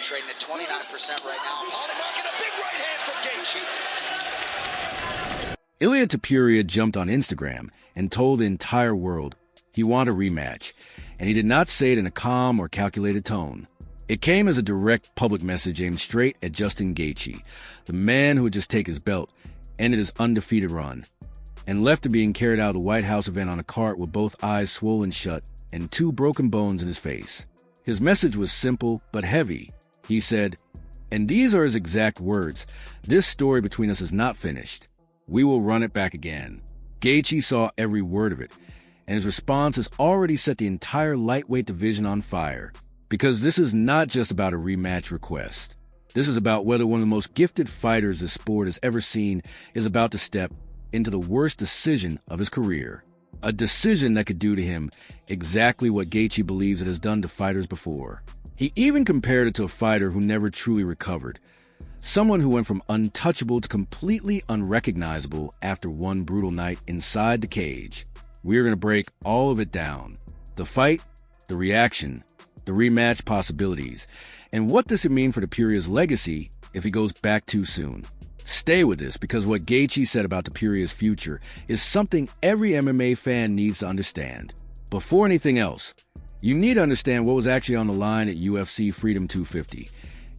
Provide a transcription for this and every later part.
trading at 29% right now. Paulie marking a big right hand from Gaethje. Ilia Topuria jumped on Instagram and told the entire world he wanted a rematch, and he did not say it in a calm or calculated tone. It came as a direct public message aimed straight at Justin Gaethje, the man who had just taken his belt, ended his undefeated run, and left him being carried out of the White House event on a cart with both eyes swollen shut and 2 broken bones in his face. His message was simple but heavy. He said, and these are his exact words, "This story between us is not finished. We will run it back again." Gaethje saw every word of it, and his response has already set the entire lightweight division on fire. Because this is not just about a rematch request. This is about whether one of the most gifted fighters this sport has ever seen is about to step into the worst decision of his career. A decision that could do to him exactly what Gaethje believes it has done to fighters before. He even compared it to a fighter who never truly recovered. Someone who went from untouchable to completely unrecognizable after one brutal night inside the cage. We're going to break all of it down. The fight, the reaction, the rematch possibilities, and what does it mean for Topuria's legacy if he goes back too soon. Stay with this, because what Gaethje said about Topuria's future is something every MMA fan needs to understand. Before anything else, you need to understand what was actually on the line at UFC Freedom 250,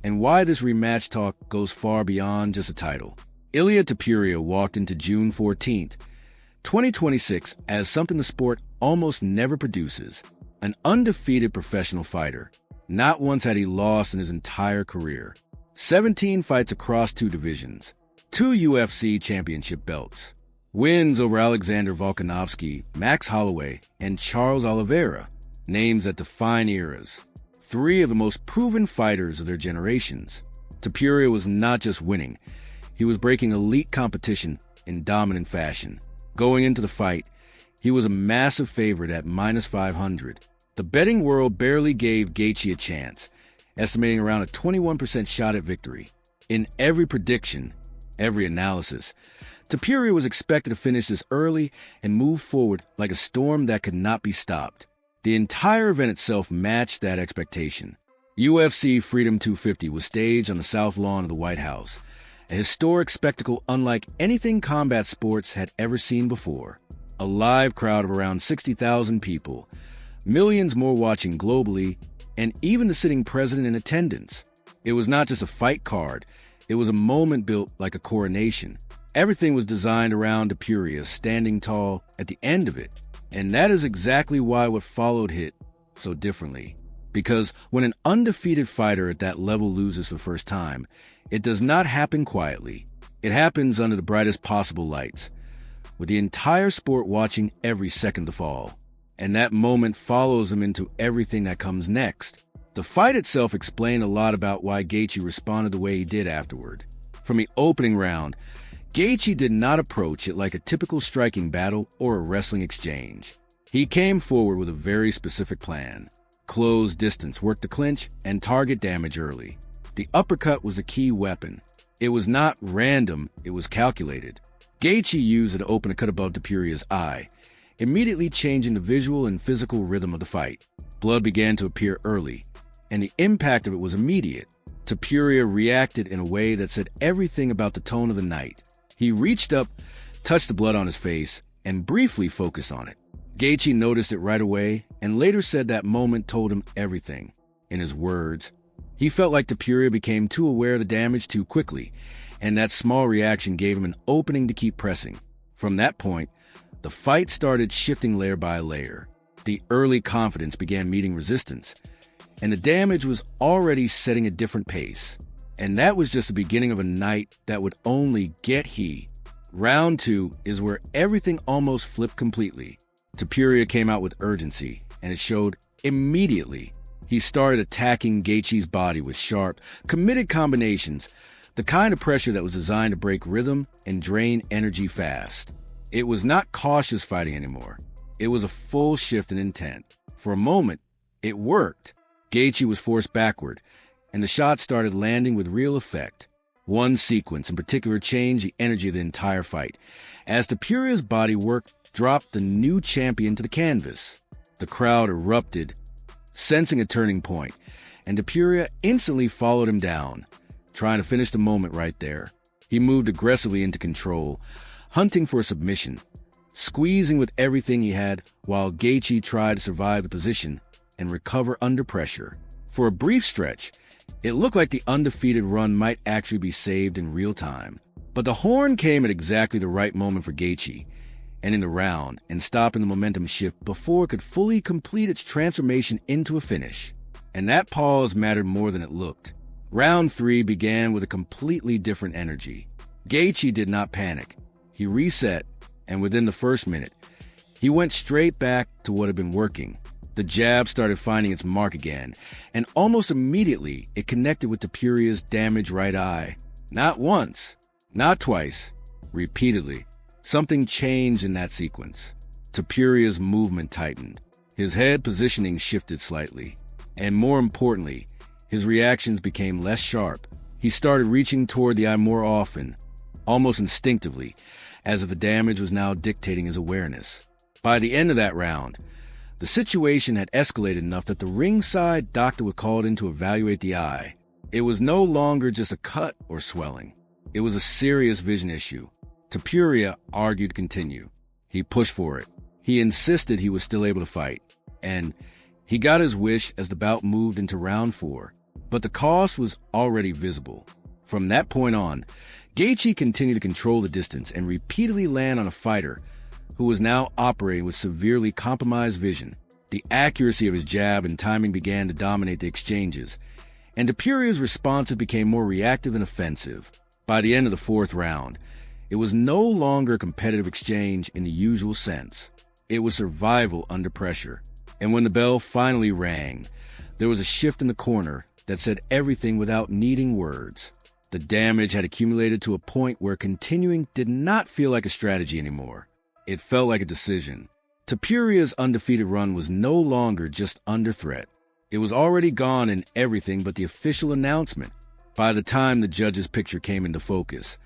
and why this rematch talk goes far beyond just a title. Ilia Topuria walked into June 14th, 2026 as something the sport almost never produces. An undefeated professional fighter. Not once had he lost in his entire career. 17 fights across 2 divisions. 2 UFC championship belts. Wins over Alexander Volkanovski, Max Holloway, and Charles Oliveira. Names that define eras. 3 of the most proven fighters of their generations. Topuria was not just winning. He was breaking elite competition in dominant fashion. Going into the fight, he was a massive favorite at -500. The betting world barely gave Gaethje a chance, estimating around a 21% shot at victory. In every prediction, every analysis, Topuria was expected to finish this early and move forward like a storm that could not be stopped. The entire event itself matched that expectation. UFC Freedom 250 was staged on the south lawn of the White House, a historic spectacle unlike anything combat sports had ever seen before. A live crowd of around 60,000 people, millions more watching globally, and even the sitting president in attendance. It was not just a fight card, it was a moment built like a coronation. Everything was designed around Topuria standing tall at the end of it. And that is exactly why what followed hit so differently. Because when an undefeated fighter at that level loses for the first time, it does not happen quietly. It happens under the brightest possible lights, with the entire sport watching every second to fall. And that moment follows him into everything that comes next. The fight itself explained a lot about why Gaethje responded the way he did afterward. From the opening round, Gaethje did not approach it like a typical striking battle or a wrestling exchange. He came forward with a very specific plan. Close distance, work the clinch, and target damage early. The uppercut was a key weapon. It was not random, it was calculated. Gaethje used it to open a cut above Topuria's eye, immediately changing the visual and physical rhythm of the fight. Blood began to appear early, and the impact of it was immediate. Topuria reacted in a way that said everything about the tone of the night. He reached up, touched the blood on his face, and briefly focused on it. Gaethje noticed it right away, and later said that moment told him everything. In his words, he felt like Topuria became too aware of the damage too quickly, and that small reaction gave him an opening to keep pressing. From that point, the fight started shifting layer by layer. The early confidence began meeting resistance, and the damage was already setting a different pace. And that was just the beginning of a night that would only get heat. Round 2 is where everything almost flipped completely. Topuria came out with urgency, and it showed immediately. He started attacking Gaethje's body with sharp, committed combinations, the kind of pressure that was designed to break rhythm and drain energy fast. It was not cautious fighting anymore. It was a full shift in intent. For a moment, it worked. Gaethje was forced backward, and the shots started landing with real effect. One sequence in particular changed the energy of the entire fight. As Topuria's body work dropped the new champion to the canvas, the crowd erupted, sensing a turning point, and Topuria instantly followed him down, trying to finish the moment right there. He moved aggressively into control, hunting for a submission, squeezing with everything he had while Gaethje tried to survive the position and recover under pressure. For a brief stretch, it looked like the undefeated run might actually be saved in real time. But the horn came at exactly the right moment for Gaethje, ending the round and stopping the momentum shift before it could fully complete its transformation into a finish. And that pause mattered more than it looked. Round 3 began with a completely different energy. Gaethje did not panic. He reset, and within the first minute, he went straight back to what had been working. The jab started finding its mark again, and almost immediately it connected with Topuria's damaged right eye. Not once, not twice, repeatedly. Something changed in that sequence. Topuria's movement tightened. His head positioning shifted slightly. And more importantly, his reactions became less sharp. He started reaching toward the eye more often, almost instinctively, as if the damage was now dictating his awareness. By the end of that round, the situation had escalated enough that the ringside doctor was called in to evaluate the eye. It was no longer just a cut or swelling. It was a serious vision issue. Topuria argued to continue. He pushed for it. He insisted he was still able to fight. And he got his wish as the bout moved into round 4. But the cost was already visible. From that point on, Gaethje continued to control the distance and repeatedly land on a fighter who was now operating with severely compromised vision. The accuracy of his jab and timing began to dominate the exchanges, and Topuria's responses became more reactive and offensive. By the end of the 4th round, it was no longer a competitive exchange in the usual sense. It was survival under pressure. And when the bell finally rang, there was a shift in the corner that said everything without needing words. The damage had accumulated to a point where continuing did not feel like a strategy anymore. It felt like a decision. Topuria's undefeated run was no longer just under threat. It was already gone in everything but the official announcement. By the time the judge's picture came into focus,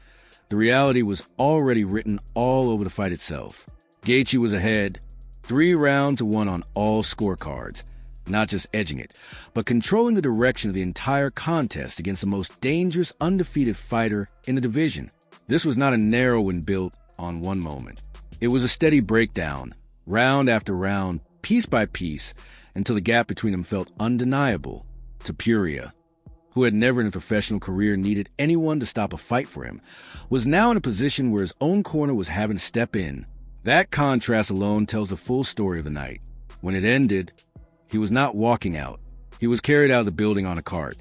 the reality was already written all over the fight itself. Gaethje was ahead, 3 rounds to 1 on all scorecards, not just edging it, but controlling the direction of the entire contest against the most dangerous undefeated fighter in the division. This was not a narrow win built on one moment. It was a steady breakdown, round after round, piece by piece, until the gap between them felt undeniable. Topuria, who had never in a professional career needed anyone to stop a fight for him, was now in a position where his own corner was having to step in. That contrast alone tells the full story of the night. When it ended, he was not walking out. He was carried out of the building on a cart.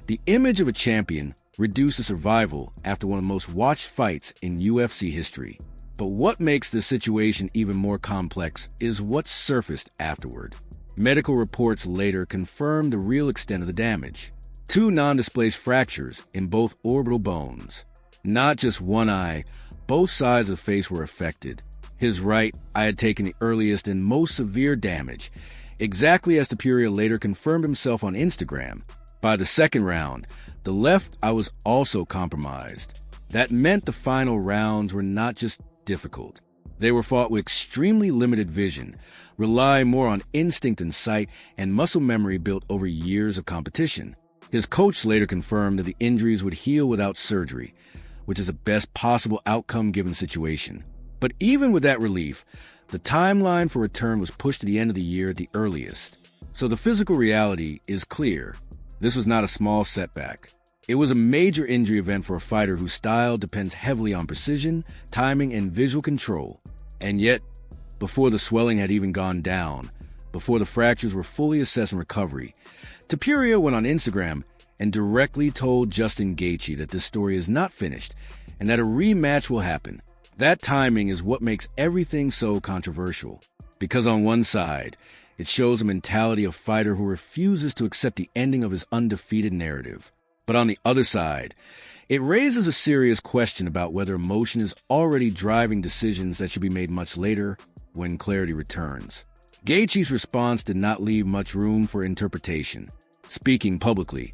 The image of a champion reduced to survival after one of the most watched fights in UFC history. But what makes this situation even more complex is what surfaced afterward. Medical reports later confirmed the real extent of the damage. 2 non-displaced fractures in both orbital bones. Not just one eye, both sides of the face were affected. His right eye had taken the earliest and most severe damage, exactly as Topuria later confirmed himself on Instagram. By the 2nd round, the left eye was also compromised. That meant the final rounds were not just difficult. They were fought with extremely limited vision, relying more on instinct and sight and muscle memory built over years of competition. His coach later confirmed that the injuries would heal without surgery, which is the best possible outcome given the situation. But even with that relief, the timeline for return was pushed to the end of the year at the earliest. So the physical reality is clear. This was not a small setback. It was a major injury event for a fighter whose style depends heavily on precision, timing, and visual control. And yet, before the swelling had even gone down, before the fractures were fully assessed and recovery, Topuria went on Instagram and directly told Justin Gaethje that this story is not finished and that a rematch will happen. That timing is what makes everything so controversial. Because on one side, it shows a mentality of fighter who refuses to accept the ending of his undefeated narrative. But on the other side, it raises a serious question about whether emotion is already driving decisions that should be made much later when clarity returns. Gaethje's response did not leave much room for interpretation. Speaking publicly,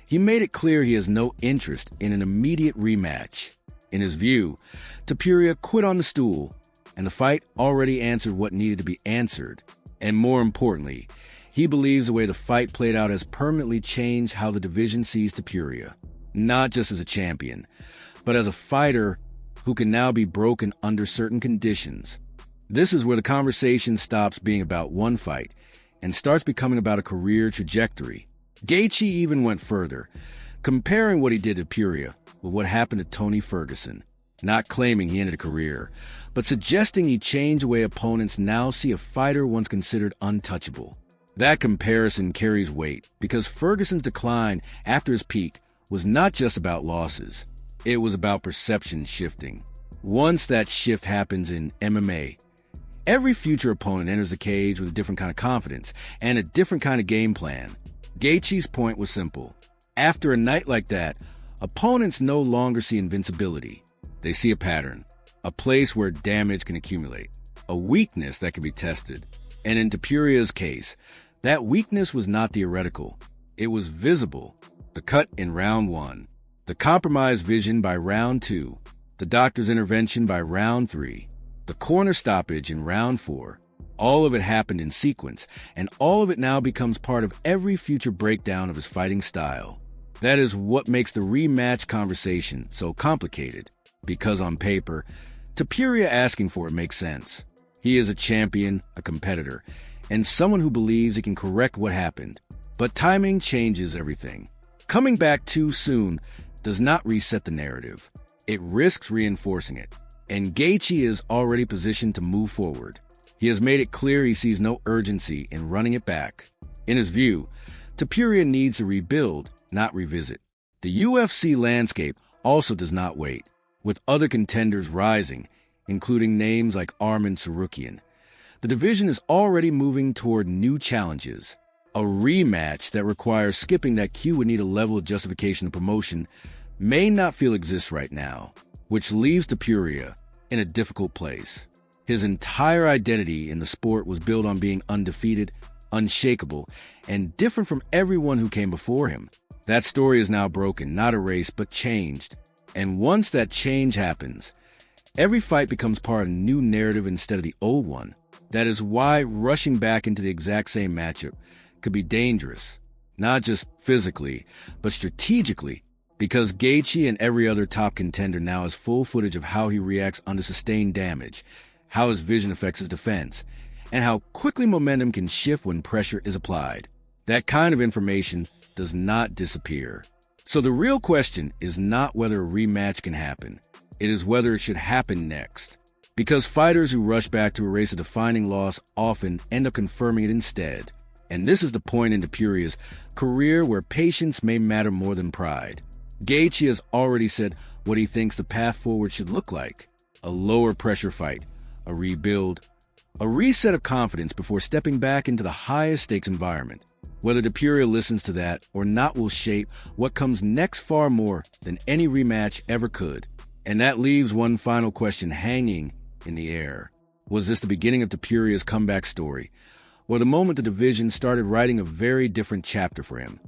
he made it clear he has no interest in an immediate rematch. In his view, Topuria quit on the stool, and the fight already answered what needed to be answered. And more importantly, He believes the way the fight played out has permanently changed how the division sees Topuria, not just as a champion, but as a fighter who can now be broken under certain conditions. This is where the conversation stops being about one fight and starts becoming about a career trajectory. Gaethje even went further, comparing what he did to Topuria with what happened to Tony Ferguson, not claiming he ended a career, but suggesting he changed the way opponents now see a fighter once considered untouchable. That comparison carries weight because Ferguson's decline after his peak was not just about losses. It was about perception shifting. Once that shift happens in MMA, every future opponent enters the cage with a different kind of confidence and a different kind of game plan. Gaethje's point was simple. After a night like that, opponents no longer see invincibility. They see a pattern, a place where damage can accumulate, a weakness that can be tested. And in Topuria's case, that weakness was not theoretical. It was visible. The cut in round 1, the compromised vision by round 2, the doctor's intervention by round 3, the corner stoppage in round 4. All of it happened in sequence, and all of it now becomes part of every future breakdown of his fighting style. That is what makes the rematch conversation so complicated, because on paper, Topuria asking for it makes sense. He is a champion, a competitor, and someone who believes he can correct what happened. But timing changes everything. Coming back too soon does not reset the narrative. It risks reinforcing it. And Gaethje is already positioned to move forward. He has made it clear he sees no urgency in running it back. In his view, Topuria needs to rebuild, not revisit. The UFC landscape also does not wait, with other contenders rising, including names like Arman Tsarukyan. The division is already moving toward new challenges. A rematch that requires skipping that Q would need a level of justification and promotion may not feel exists right now, which leaves Topuria in a difficult place. His entire identity in the sport was built on being undefeated, unshakable, and different from everyone who came before him. That story is now broken, not erased, but changed. And once that change happens, every fight becomes part of a new narrative instead of the old one. That is why rushing back into the exact same matchup could be dangerous, not just physically, but strategically, because Gaethje and every other top contender now has full footage of how he reacts under sustained damage, how his vision affects his defense, and how quickly momentum can shift when pressure is applied. That kind of information does not disappear. So the real question is not whether a rematch can happen. It is whether it should happen next. Because fighters who rush back to erase a defining loss often end up confirming it instead. And this is the point in Topuria's career where patience may matter more than pride. Gaethje has already said what he thinks the path forward should look like. A lower pressure fight, a rebuild, a reset of confidence before stepping back into the highest stakes environment. Whether Topuria listens to that or not will shape what comes next far more than any rematch ever could. And that leaves one final question hanging in the air. Was this the beginning of Topuria's comeback story, or the moment the division started writing a very different chapter for him?